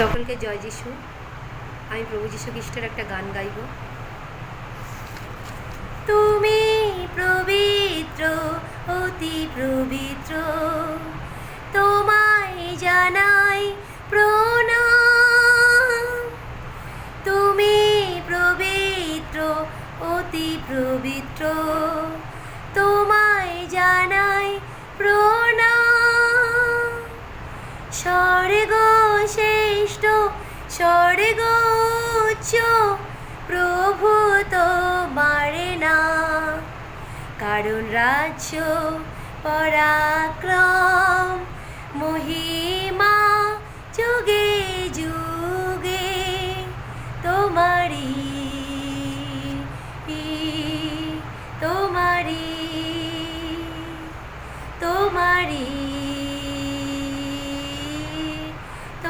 সকলকে জয় যিশু। আমি প্রভু যীশু খ্রিস্টের একটা গান গাইব। তুমি পবিত্র, অতি পবিত্র, তোমায় জানাই প্রণাম। তুমি পবিত্র, অতি পবিত্র, তোমায় জানাই প্রণাম। স্বর্গ শ্রেষ্ঠ, স্বর্গ উচ্চ, প্রভু তোমার নাম। কারণ রাজ্য পরাক্রম মহিমা যুগে যুগে তোমারি, তোমারি, তোমারি,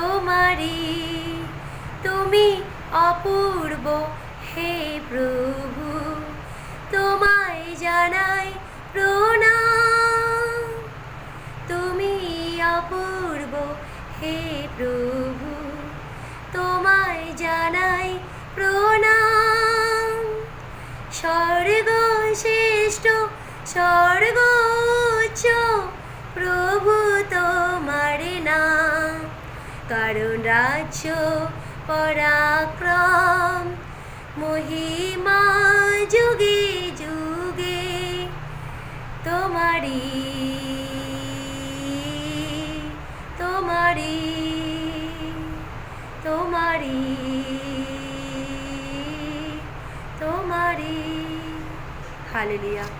তোমারি। তুমি অপূর্ব হে প্রভু, তোমায় জানাই প্রণাম। তুমি অপূর্ব হে প্রভু, তোমায় জানাই প্রণাম। স্বর্গ শ্রেষ্ঠ, স্বর্গ উচ্চ, প্রভু তোমার নাম। কারণ রাজ্য পরাক্রম মহিমা যুগে যুগে তোমারি, তোমারি, তোমারি, তোমারি। হালেলুয়া।